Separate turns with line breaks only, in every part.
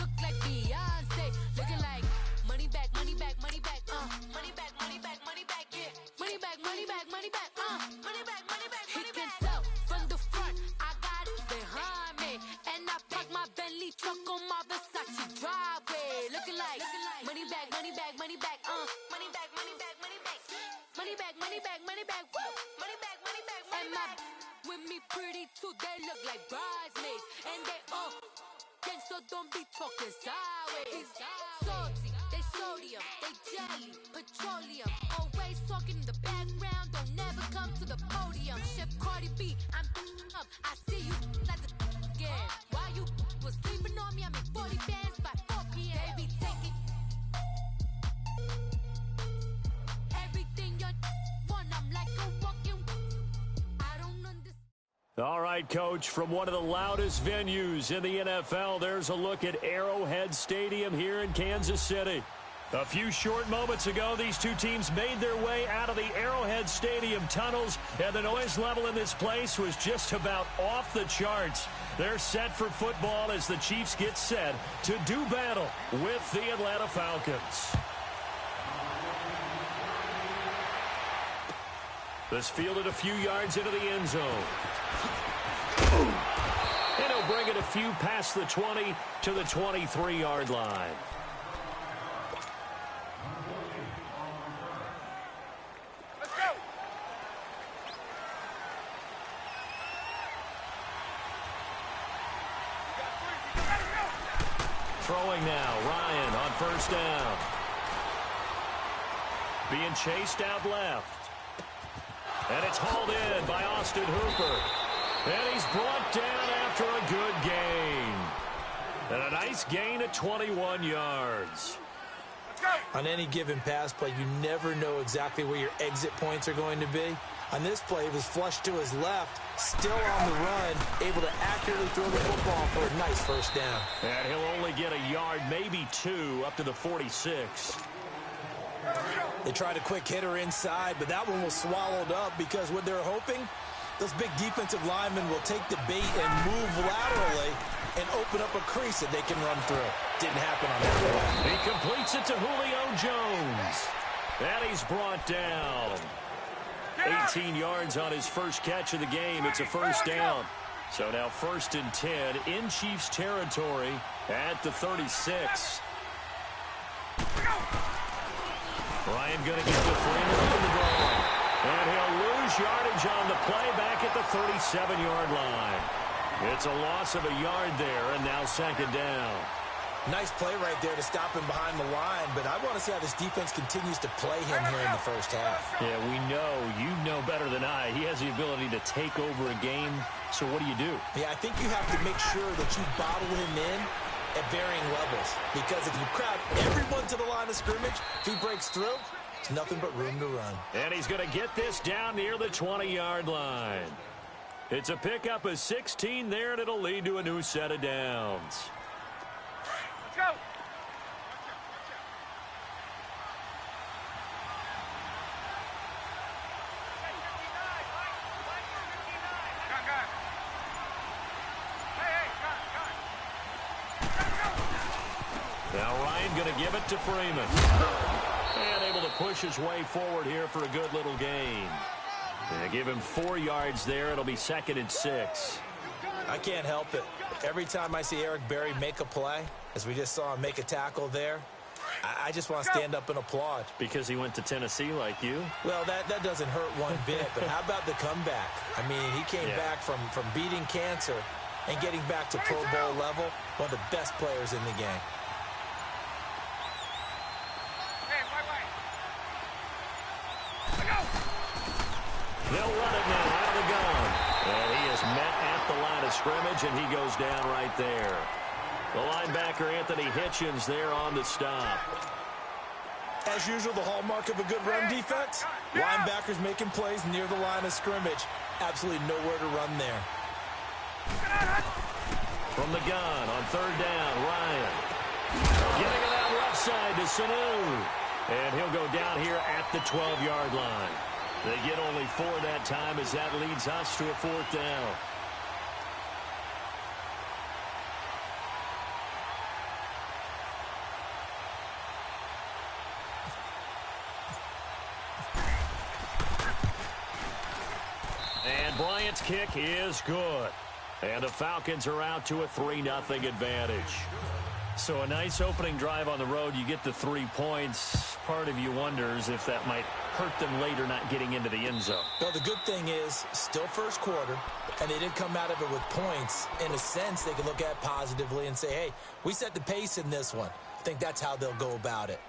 look like Beyonce. Looking like money back, money back, money back, money back, money back, money back, yeah. Money back, money back, money back, money back, money back, money back. He can tell from the front, I got it behind me. And I park my Bentley truck on my Versace driveway. Looking like money back, money back, money back, money back, money back, money back. Money back, money back, money back, woo. Money back, money back, money back. With me pretty too, they look like bridesmaids. And they all gang, so don't be talking sideways. Salty, they sodium, they jelly, petroleum. Always talking in the background, don't never come to the podium. Chef Cardi B, I'm up, I see you like the again. Why you was sleeping on me, I make 40 bands by 4 p.m. They be taking everything you want, I'm like a walking. I don't understand.
All right, Coach, from one of the loudest venues in the NFL, there's a look at Arrowhead Stadium here in Kansas City. A few short moments ago, these two teams made their way out of the Arrowhead Stadium tunnels, and the noise level in this place was just about off the charts. They're set for football as the Chiefs get set to do battle with the Atlanta Falcons. This fielded a few yards into the end zone. And he'll bring it a few past the 20 to the 23-yard line.
Let's go.
Throwing now, Ryan on first down. Being chased out left. And it's hauled in by Austin Hooper. And he's brought down after a good gain. And a nice gain at 21 yards.
On any given pass play, you never know exactly where your exit points are going to be. On this play, it was flushed to his left, still on the run, able to accurately throw the football for a nice first down.
And he'll only get a yard, maybe two, up to the 46.
They tried a quick hitter inside, but that one was swallowed up because what they're hoping, those big defensive linemen will take the bait and move laterally and open up a crease that they can run through. Didn't happen on that play.
He completes it to Julio Jones. And he's brought down. 18 yards on his first catch of the game. It's a first down. So now 1st and 10 in Chiefs territory at the 36. Ryan going to get the Freeman on the ball. And he'll lose yardage on the play back at the 37-yard line. It's a loss of a yard there, and now 2nd down.
Nice play right there to stop him behind the line, but I want to see how this defense continues to play him here in the first half.
Yeah, we know. You know better than I. He has the ability to take over a game, so what do?
Yeah, I think you have to make sure that you bottle him in at varying levels, because if you crowd everyone to the line of scrimmage, if he breaks through, it's nothing but room to run.
And he's going to get this down near the 20-yard line. It's a pickup of 16 there, and it'll lead to a new set of downs.
Let's go.
Now Ryan going to give it to Freeman. And able to push his way forward here for a good little gain. And give him 4 yards there. It'll be 2nd and 6.
I can't help it. Every time I see Eric Berry make a play, as we just saw him make a tackle there, I just want to stand up and applaud.
Because he went to Tennessee like you?
Well, that doesn't hurt one bit, but how about the comeback? I mean, he came back from beating cancer and getting back to Pro Bowl level, one of the best players in the game.
They'll run it now out of the gun. And he is met at the line of scrimmage, and he goes down right there. The linebacker, Anthony Hitchens, there on the stop.
As usual, the hallmark of a good run defense, linebackers making plays near the line of scrimmage. Absolutely nowhere to run there.
From the gun on 3rd down, Ryan. Getting it out left side to Sanu. And he'll go down here at the 12-yard line. They get only 4 that time as that leads us to a 4th down. Bryant's kick is good. And the Falcons are out to a 3-0 advantage. So a nice opening drive on the road. You get the 3 points. Part of you wonders if that might hurt them later not getting into the end zone.
Well, the good thing is still first quarter, and they did come out of it with points. In a sense, they could look at positively and say, hey, we set the pace in this one. I think that's how they'll go about it.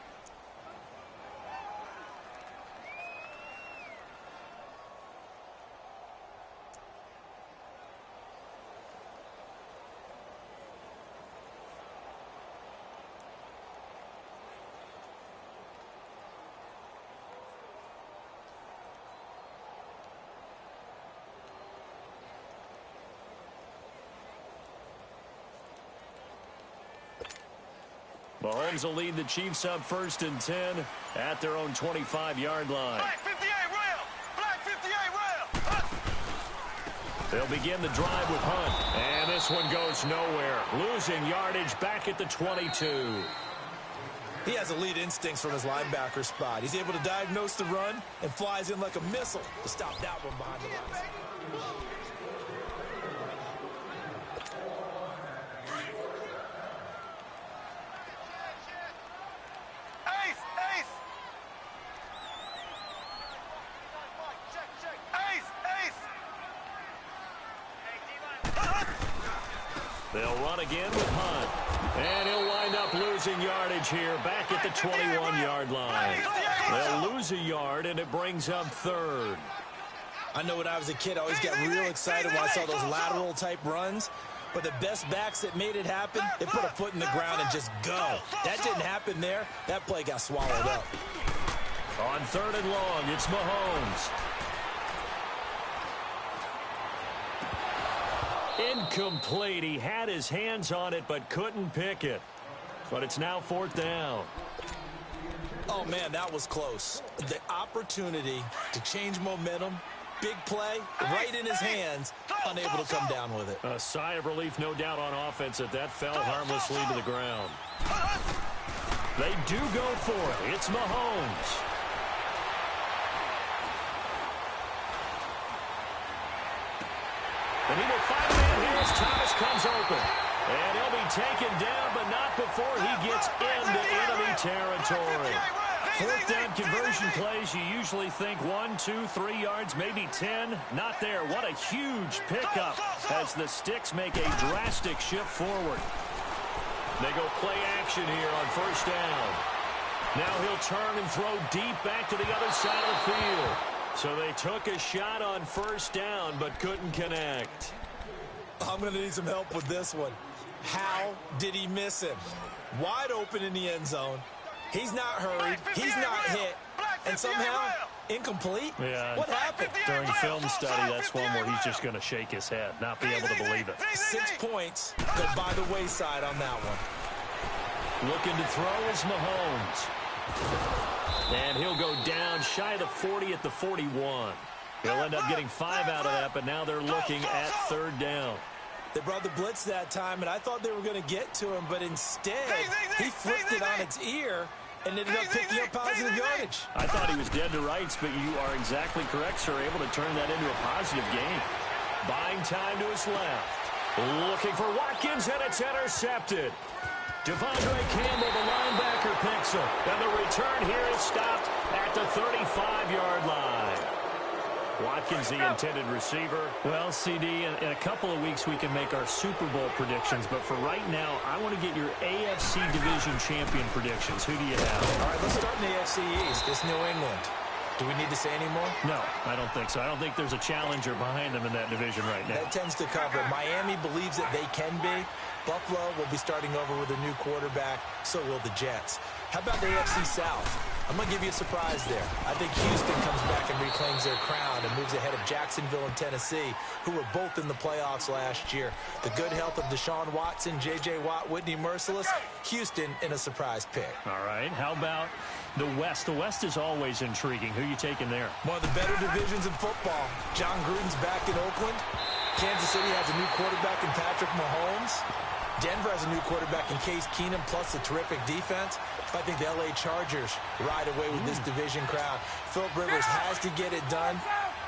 Mahomes will lead the Chiefs up 1st and 10 at their own 25-yard line.
Black 58 rail! Black 58 rail!
They'll begin the drive with Hunt. And this one goes nowhere. Losing yardage back at the 22.
He has elite instincts from his linebacker spot. He's able to diagnose the run and flies in like a missile to stop that one behind the lines.
They'll run again with Hunt. And he'll wind up losing yardage here back at the 21-yard line. They'll lose a yard, and it brings up 3rd.
I know when I was a kid, I always got real excited when I saw those lateral-type runs. But the best backs that made it happen, they put a foot in the ground and just go. That didn't happen there. That play got swallowed up.
On 3rd and long, it's Mahomes. Incomplete. He had his hands on it but couldn't pick it. But it's now 4th down.
Oh, man, that was close. The opportunity to change momentum, big play, right in his hands, unable to come down with it.
A sigh of relief, no doubt, on offense that fell harmlessly to the ground. They do go for it. It's Mahomes. And he will find it in here as Thomas comes open. And he'll be taken down, but not before he gets into enemy territory. 4th down conversion plays, you usually think 1, 2, 3 yards, maybe 10. Not there. What a huge pickup as the Sticks make a drastic shift forward. They go play action here on 1st down. Now he'll turn and throw deep back to the other side of the field. So they took a shot on 1st down, but couldn't connect.
I'm going to need some help with this one. How did he miss him? Wide open in the end zone. He's not hurried. He's not hit. And somehow, incomplete?
Yeah.
What happened?
During film study, that's one where he's just going to shake his head, not be able to believe it.
6 points go by the wayside on that one.
Looking to throw is Mahomes. And he'll go down shy of the 40 at the 41. He'll end up getting 5 out of that, but now they're looking at 3rd down.
They brought the blitz that time, and I thought they were going to get to him, but instead, he flipped it on its ear and ended up picking up positive yardage.
I thought he was dead to rights, but you are exactly correct, sir. Able to turn that into a positive gain. Buying time to his left. Looking for Watkins, and it's intercepted. Devondre Campbell, the linebacker, picks him. And the return here is stopped at the 35-yard line. Watkins, the intended receiver. Well, CD, in a couple of weeks we can make our Super Bowl predictions, but for right now, I want to get your AFC Division Champion predictions. Who do you have?
All right, let's start in the AFC East. It's New England. Do we need to say any more?
No, I don't think so. I don't think there's a challenger behind them in that division right now.
That tends to cover it. Miami believes that they can be. Buffalo will be starting over with a new quarterback. So will the Jets. How about the AFC South? I'm going to give you a surprise there. I think Houston comes back and reclaims their crown and moves ahead of Jacksonville and Tennessee, who were both in the playoffs last year. The good health of Deshaun Watson, J.J. Watt, Whitney Merciless, Houston in a surprise pick.
All right. How about the West? The West is always intriguing. Who are you taking there?
One of the better divisions in football. John Gruden's back in Oakland. Kansas City has a new quarterback in Patrick Mahomes. Denver has a new quarterback in Case Keenum, plus a terrific defense. I think the L.A. Chargers ride away with this division crowd. Philip Rivers has to get it done.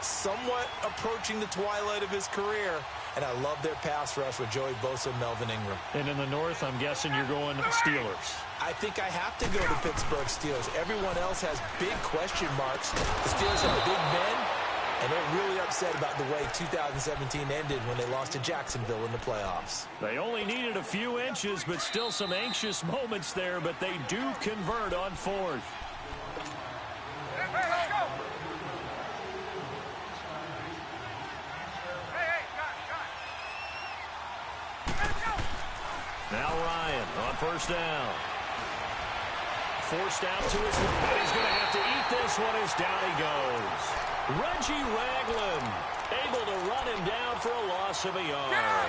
somewhat approaching the twilight of his career. And I love their pass rush with Joey Bosa and Melvin Ingram.
And in the North, I'm guessing you're going Steelers.
I think I have to go to Pittsburgh Steelers. Everyone else has big question marks. The Steelers have the big men, and they're really upset about the way 2017 ended when they lost to Jacksonville in the playoffs.
They only needed a few inches, but still some anxious moments there, but they do convert on fourth. Now Ryan on first down. Forced out to his right. He's going to have to eat this one as down he goes. Reggie Ragland able to run him down for a loss of a yard.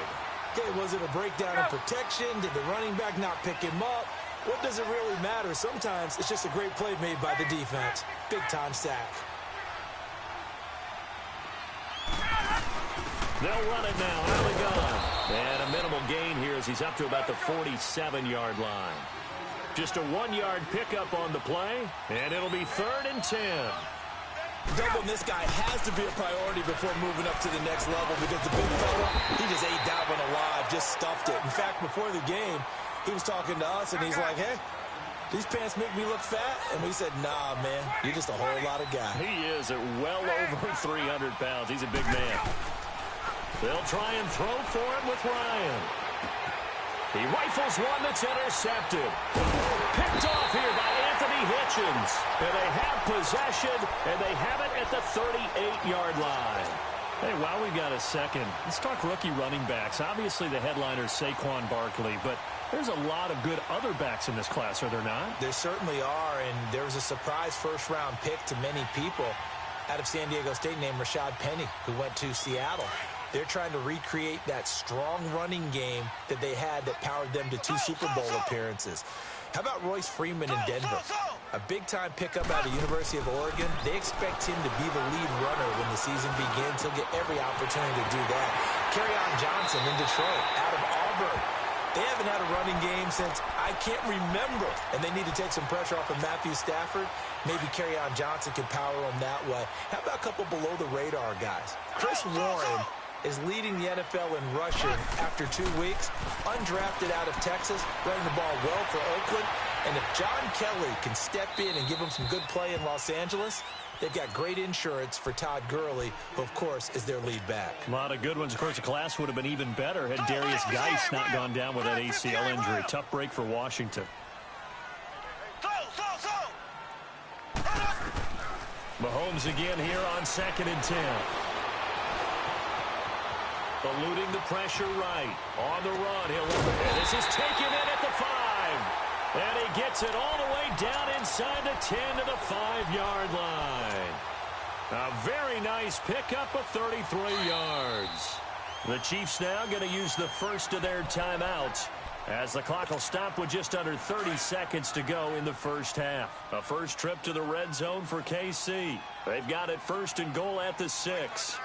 Okay, was it a breakdown in protection? Did the running back not pick him up? What does it really matter? Sometimes it's just a great play made by the defense. Big-time sack.
They'll run it now out of the gun. And a minimal gain here as he's up to about the 47-yard line. Just a 1-yard pickup on the play, and it'll be 3rd and 10.
Doubling this guy has to be a priority before moving up to the next level because the big fella, he just ate that one alive, just stuffed it. In fact, before the game, he was talking to us, and he's like, hey, these pants make me look fat? And we said, nah, man, you're just a whole lot of guy.
He is at well over 300 pounds. He's a big man. They'll try and throw for him with Ryan. He rifles one that's intercepted. Picked off here by Anthony Hitchens. And they have possession, and they have it at the 38-yard line. Hey, while we've got a second, let's talk rookie running backs. Obviously, the headliner is Saquon Barkley, but there's a lot of good other backs in this class, are there not?
There certainly are, and there was a surprise first-round pick to many people out of San Diego State named Rashad Penny, who went to Seattle. They're trying to recreate that strong running game that they had that powered them to 2 Super Bowl appearances. How about Royce Freeman in Denver? A big-time pickup out of the University of Oregon. They expect him to be the lead runner when the season begins. He'll get every opportunity to do that. Kerryon Johnson in Detroit, out of Auburn. They haven't had a running game since I can't remember, and they need to take some pressure off of Matthew Stafford. Maybe Kerryon Johnson can power them that way. How about a couple below-the-radar guys? Chris Warren is leading the NFL in rushing after 2 weeks, undrafted out of Texas, running the ball well for Oakland. And if John Kelly can step in and give them some good play in Los Angeles, they've got great insurance for Todd Gurley, who, of course, is their lead back.
A lot of good ones. Of course, the class would have been even better had Darius Geis not gone down with that ACL injury. Tough break for Washington. Mahomes again here on 2nd and 10. Eluding the pressure right. On the run. And this is taken in at the 5. And he gets it all the way down inside the 10 to the 5-yard line. A very nice pickup of 33 yards. The Chiefs now going to use the first of their timeouts as the clock will stop with just under 30 seconds to go in the first half. A first trip to the red zone for KC. They've got it 1st and goal at the 6.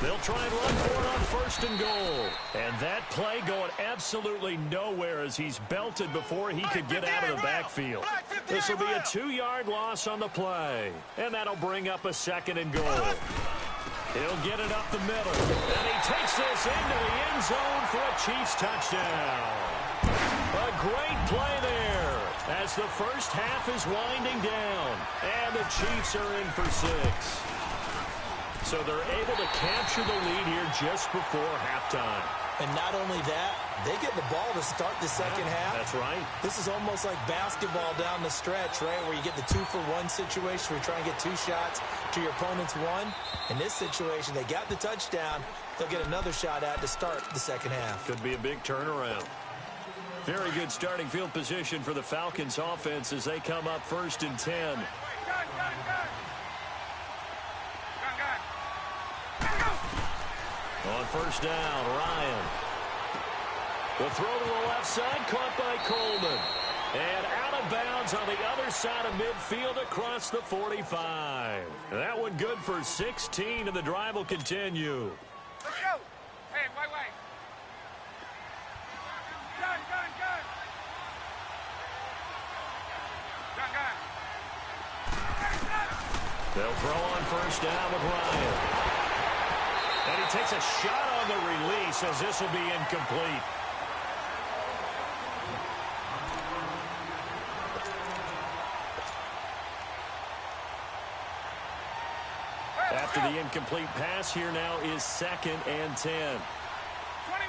They'll try and run for it on 1st and goal. And that play going absolutely nowhere as he's belted before he could get out of the backfield. This will be a 2-yard loss on the play. And that'll bring up a 2nd and goal. He'll get it up the middle. And he takes this into the end zone for a Chiefs touchdown. A great play there as the first half is winding down. And the Chiefs are in for 6. So they're able to capture the lead here just before halftime.
And not only that, they get the ball to start the second half.
That's right.
This is almost like basketball down the stretch, right, where you get the 2-for-1 situation where you try and get 2 shots to your opponent's 1. In this situation, they got the touchdown. They'll get another shot at to start the second half.
Could be a big turnaround. Very good starting field position for the Falcons offense as they come up 1st and 10. On 1st down, Ryan. The throw to the left side, caught by Coleman. And out of bounds on the other side of midfield across the 45. That one good for 16, and the drive will continue.
Let's go. Hey, wait. Gun.
They'll throw on first down with Ryan. And he takes a shot on the release as this will be incomplete. After the incomplete pass, here now is 2nd and 10.
21.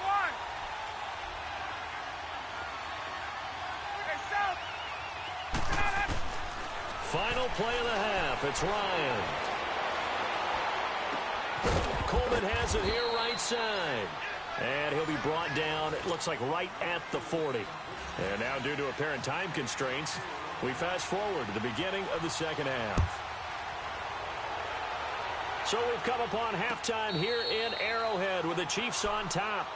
Final play of the half. It's Ryan. Coleman has it here right side. And he'll be brought down, it looks like right at the 40. And now due to apparent time constraints, we fast forward to the beginning of the second half. So we've come upon halftime here in Arrowhead with the Chiefs on top.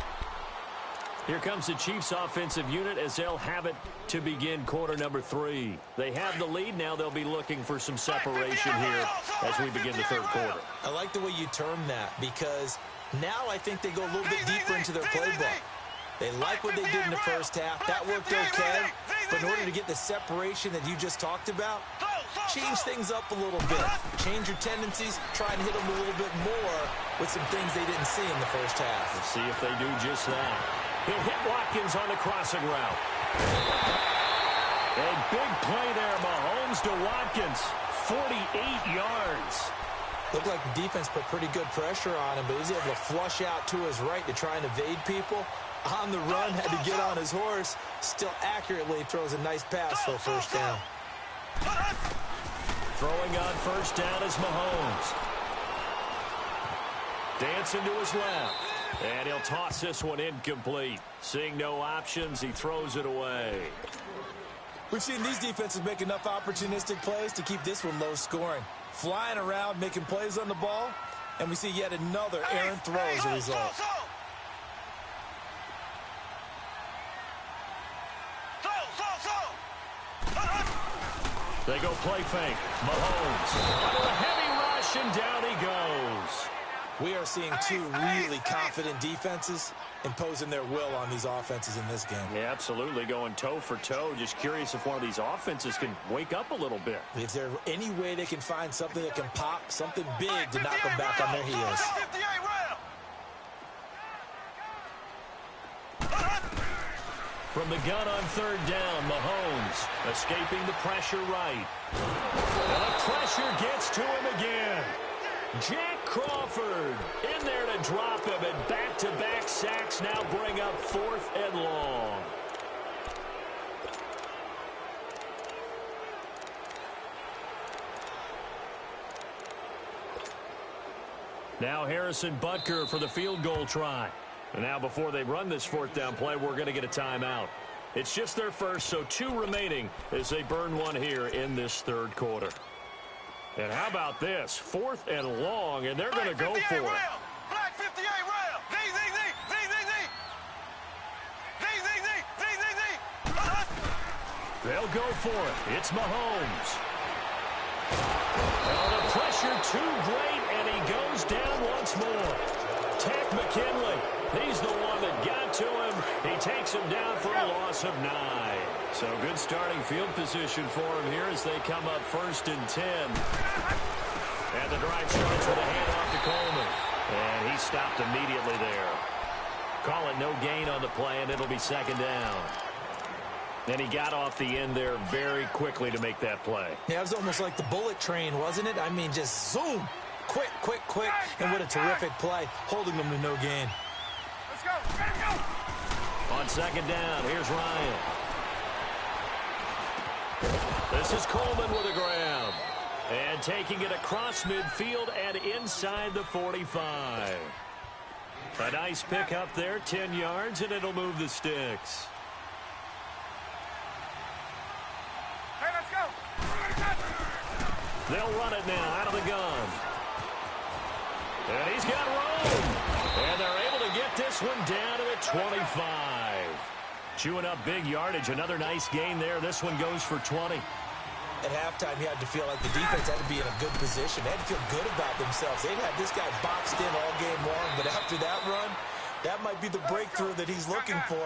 Here comes the Chiefs offensive unit as they'll have it to begin quarter number 3. They have the lead. Now they'll be looking for some separation here as we begin the third quarter.
I like the way you term that because now I think they go a little bit deeper into their playbook. They like what they did in the first half. That worked okay. But in order to get the separation that you just talked about, change things up a little bit. Change your tendencies. Try and hit them a little bit more with some things they didn't see in the first half.
Let's see if they do just that. He'll hit Watkins on the crossing route. A big play there. Mahomes to Watkins. 48 yards.
Looked like the defense put pretty good pressure on him, but he was able to flush out to his right to try and evade people. On the run, had to get on his horse. Still accurately throws a nice pass for a first down.
Throwing on first down is Mahomes. Dancing to his left. And he'll toss this one incomplete. Seeing no options, he throws it away.
We've seen these defenses make enough opportunistic plays to keep this one low scoring. Flying around, making plays on the ball, and we see yet another errant throw as a result.
They go play fake. Mahomes. Under a heavy rush, and down he goes.
We are seeing two really confident defenses imposing their will on these offenses in this game.
Yeah, absolutely. Going toe for toe. Just curious if one of these offenses can wake up a little bit.
Is there any way they can find something that can pop, something big to knock them back on their heels?
From the gun on third down, Mahomes escaping the pressure right. And the pressure gets to him again. Jack Crawford in there to drop him, and back-to-back sacks now bring up 4th and long. Now Harrison Butker for the field goal try. And now before they run this 4th down play, we're going to get a timeout. It's just their first, so 2 remaining as they burn one here in this third quarter. And how about this? 4th and long, and they're going to go for it.
Black 58 rail.
They'll go for it. It's Mahomes. Oh, the pressure too great, and he goes down once more. Takk McKinley. He's the one that got to him. He takes him down for a loss of 9. So good starting field position for him here as they come up 1st and 10. And the drive starts with a handoff to Coleman. And he stopped immediately there. Call it no gain on the play, and it'll be 2nd down. And he got off the end there very quickly to make that play.
Yeah, it was almost like the bullet train, wasn't it? I mean, just zoom. Quick, quick, quick. And what a terrific play, holding them to no gain.
Let's go. Let's go.
On 2nd down, here's Ryan. This is Coleman with a grab. And taking it across midfield and inside the 45. A nice pick up there, 10 yards, and it'll move the sticks.
Hey, let's go.
They'll run it now out of the gun. And he's got room. And they're able to get this one down to the 25. Chewing up big yardage. Another nice gain there. This one goes for 20.
At halftime, you had to feel like the defense had to be in a good position. They had to feel good about themselves. They'd had this guy boxed in all game long, but after that run, that might be the breakthrough that he's looking for.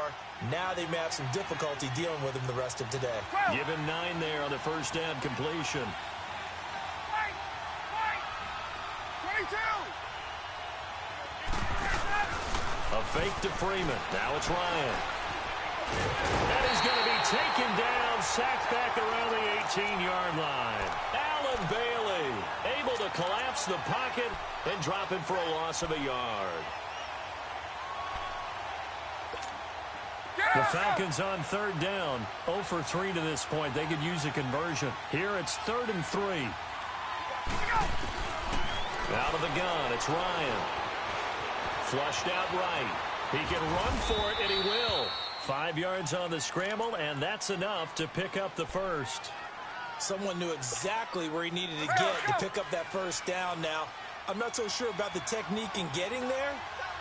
Now they may have some difficulty dealing with him the rest of today.
Give him 9 there on the first down completion. fake to Freeman. Now it's Ryan. That is going to be taken down, sacked back around the 18-yard line. Alan Bailey able to collapse the pocket and drop him for a loss of a yard. The Falcons on third down. 0 for 3 to this point. They could use a conversion. Here it's 3rd and 3. Out of the gun, it's Ryan. Flushed out right. He can run for it, and he will. 5 yards on the scramble, and that's enough to pick up the first.
Someone knew exactly where he needed to get to pick up that first down now. I'm not so sure about the technique in getting there,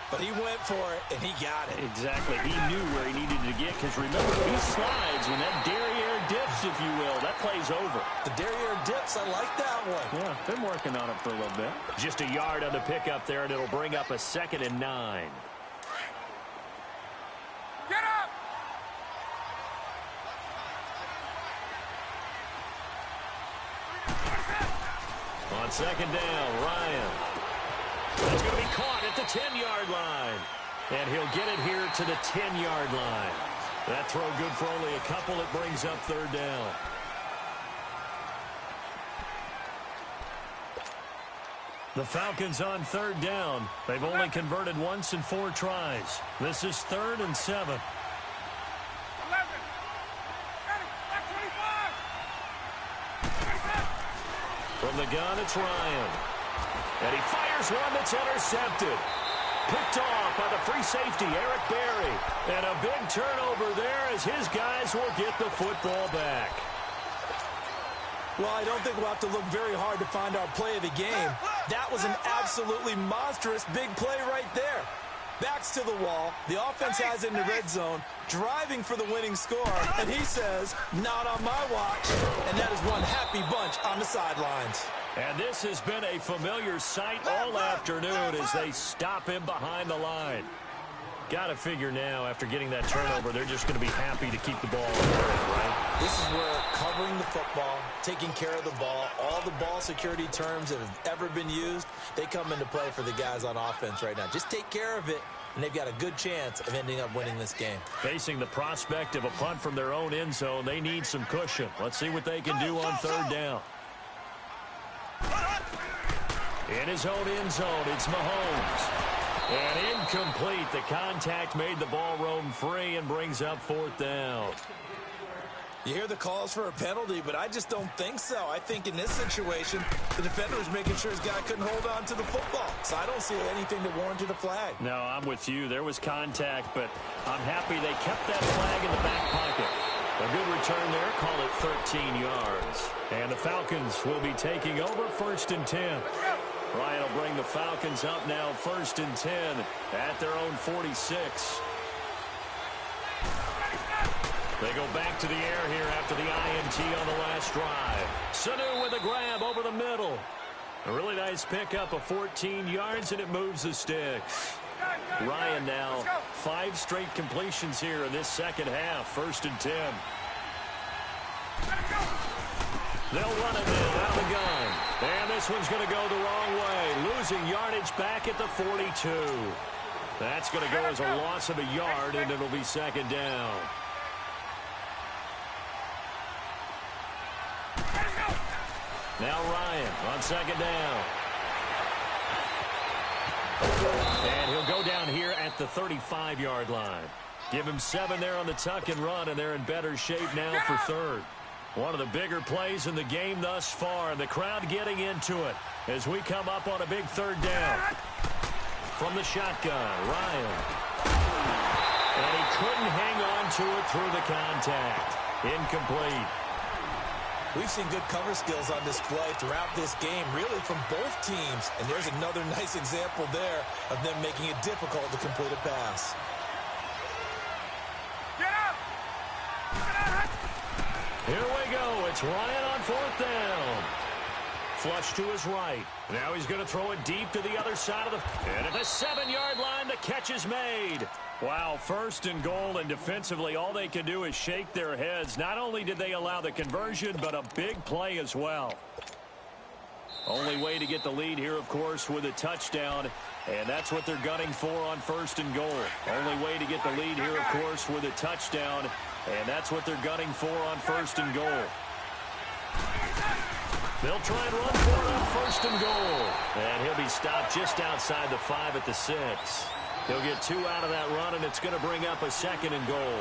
but he went for it, and he got it.
Exactly. He knew where he needed to get, because remember, he slides when that derriere dips, if you will. That play's over.
The derriere dips, I like that one.
Yeah, been working on it for a little bit. Just a yard on the pickup there, and it'll bring up a 2nd and 9.
Get up!
On 2nd down, Ryan. That's going to be caught at the 10-yard line. And he'll get it here to the 10-yard line. That throw good for only a couple. It brings up 3rd down. The Falcons on 3rd down. They've only converted once in 4 tries. This is 3rd and 7.
11.
From the gun, it's Ryan. And he fires one that's intercepted. Picked off by the free safety, Eric Berry. And a big turnover there as his guys will get the football back.
Well, I don't think we'll have to look very hard to find our play of the game. That was an absolutely monstrous big play right there. Backs to the wall. The offense has it in the red zone, driving for the winning score. And he says, not on my watch. And that is one happy bunch on the sidelines.
And this has been a familiar sight all afternoon as they stop him behind the line. Got to figure now, after getting that turnover, they're just going to be happy to keep the ball in the air, right?
This is where covering the football, taking care of the ball, all the ball security terms that have ever been used, they come into play for the guys on offense right now. Just take care of it, and they've got a good chance of ending up winning this game.
Facing the prospect of a punt from their own end zone, they need some cushion. Let's see what they can do on 3rd down. In his own end zone, it's Mahomes. And incomplete. The contact made the ball roam free and brings up 4th down.
You hear the calls for a penalty, but I just don't think so. I think in this situation, the defender was making sure his guy couldn't hold on to the football. So I don't see anything that warranted a flag.
No, I'm with you. There was contact, but I'm happy they kept that flag in the back pocket. A good return there. Call it 13 yards. And the Falcons will be taking over 1st and 10. Ryan will bring the Falcons up now 1st and 10 at their own 46. They go back to the air here after the INT on the last drive. Sanu with a grab over the middle. A really nice pickup of 14 yards, and it moves the sticks. Ryan now 5 straight completions here in this second half. 1st and 10. They'll run it now out of the gun. And this one's going to go the wrong way. Losing yardage back at the 42. That's going to go as a loss of a yard, and it'll be 2nd down. Now Ryan on 2nd down. And he'll go down here at the 35-yard line. Give him 7 there on the tuck and run, and they're in better shape now for 3rd. One of the bigger plays in the game thus far, and the crowd getting into it as we come up on a big 3rd down. From the shotgun, Ryan. And he couldn't hang on to it through the contact. Incomplete.
We've seen good cover skills on display throughout this game, really from both teams. And there's another nice example there of them making it difficult to complete a pass.
Get up!
Here we go. It's Ryan on 4th down. Flush to his right. Now he's going to throw it deep to the other side of the... And at the 7-yard line, the catch is made. Wow, 1st and goal, and defensively, all they can do is shake their heads. Not only did they allow the conversion, but a big play as well. Only way to get the lead here, of course, with a touchdown. And that's what they're gunning for on 1st and goal. Only way to get the lead here, of course, with a touchdown. And that's what they're gunning for on 1st and goal. They'll try and run for it on 1st and goal. And he'll be stopped just outside the 5 at the 6. He'll get 2 out of that run, and it's going to bring up a 2nd and goal.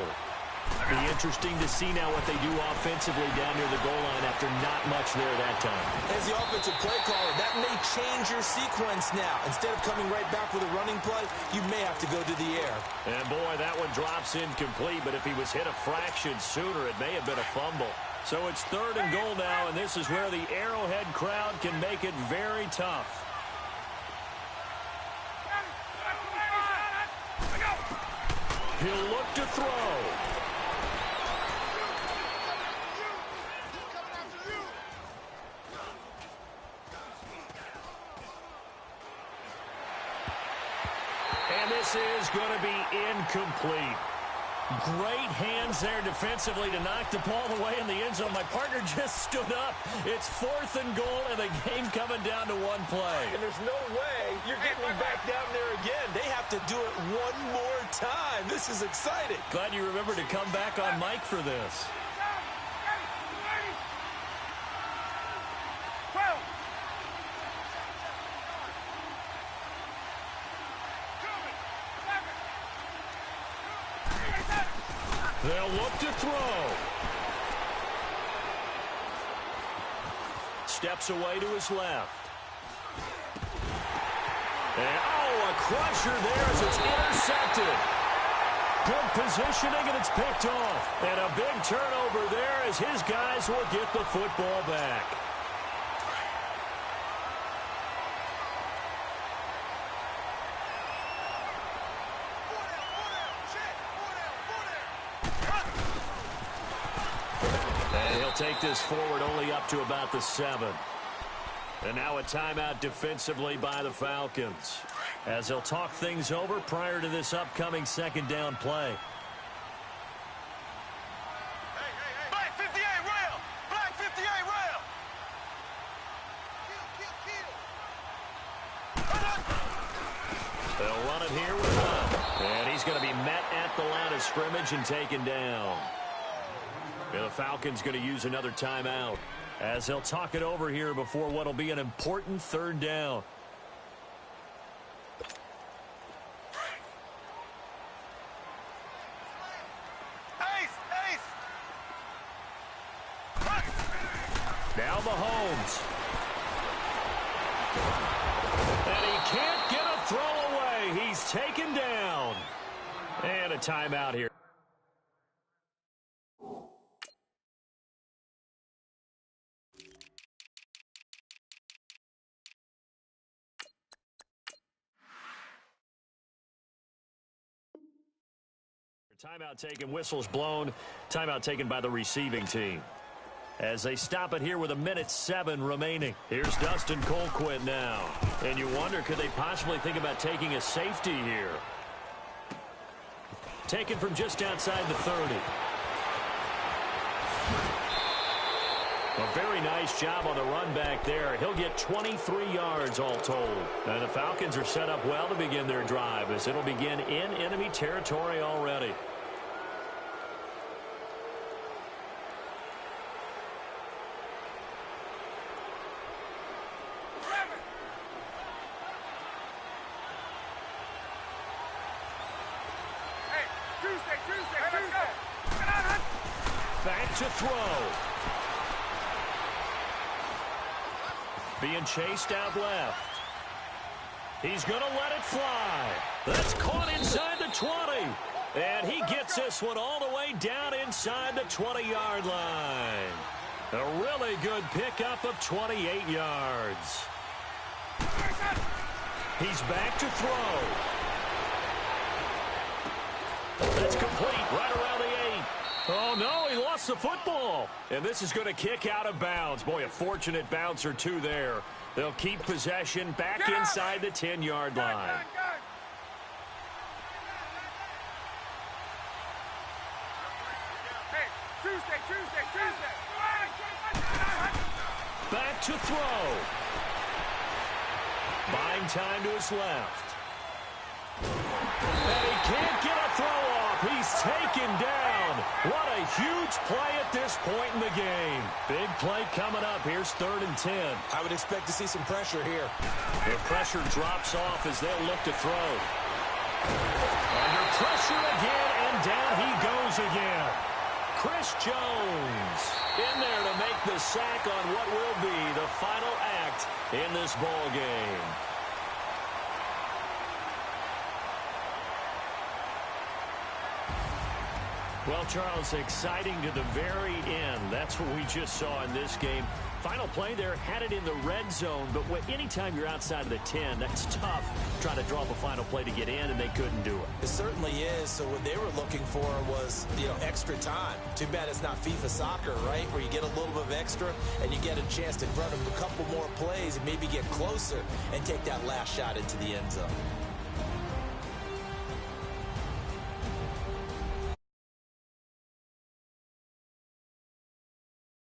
Be interesting to see now what they do offensively down near the goal line after not much there that time.
As the offensive play caller, that may change your sequence now. Instead of coming right back with a running play, you may have to go to the air.
And boy, that one drops incomplete, but if he was hit a fraction sooner, it may have been a fumble. So it's 3rd and goal now, and this is where the Arrowhead crowd can make it very tough. He'll look to throw. And this is going to be incomplete. Great hands there defensively to knock the ball away in the end zone. My partner just stood up. It's 4th and goal, and the game coming down to 1 play.
And there's no way you're getting me back down there again. They have to do it one more time. This is exciting.
Glad you remembered to come back on mic for this. They'll look to throw. Steps away to his left. And, a crusher there as it's intercepted. Good positioning, and it's picked off. And a big turnover there as his guys will get the football back. Take this forward only up to about the 7. And now a timeout defensively by the Falcons, as they'll talk things over prior to this upcoming 2nd down play.
Black 58 rail! Black 58 rail!
They'll run it here with Hunt. And he's going to be met at the line of scrimmage and taken down. And the Falcons going to use another timeout as they'll talk it over here before what will be an important 3rd down. Now Mahomes. And he can't get a throw away. He's taken down. And a timeout here. Timeout taken, whistles blown. Timeout taken by the receiving team. As they stop it here with 1:07 remaining. Here's Dustin Colquitt now. And you wonder, could they possibly think about taking a safety here? Taken from just outside the 30. A very nice job on the run back there. He'll get 23 yards all told. And the Falcons are set up well to begin their drive, as it'll begin in enemy territory already. Back to throw. Being chased out left. He's going to let it fly. That's caught inside the 20. And he gets this one all the way down inside the 20-yard line. A really good pickup of 28 yards. He's back to throw. That's complete right around the 8. Oh, no, he lost the football. And this is going to kick out of bounds. Boy, a fortunate bounce or two there. They'll keep possession back inside the 10-yard line.
Tuesday.
Back to throw. Buying time to his left. And he can't get a throw off. He's taken down. What a huge play at this point in the game. Big play coming up. Here's 3rd and 10.
I would expect to see some pressure here.
The pressure drops off as they'll look to throw. Under pressure again, and down he goes again. Chris Jones in there to make the sack on what will be the final act in this ball game. Well, Charles, exciting to the very end. That's what we just saw in this game. Final play there, had it in the red zone, but anytime you're outside of the 10, that's tough trying to draw up a final play to get in, and they couldn't do it.
It certainly is. So what they were looking for was, extra time. Too bad it's not FIFA soccer, right, where you get a little bit of extra and you get a chance to run a couple more plays and maybe get closer and take that last shot into the end zone.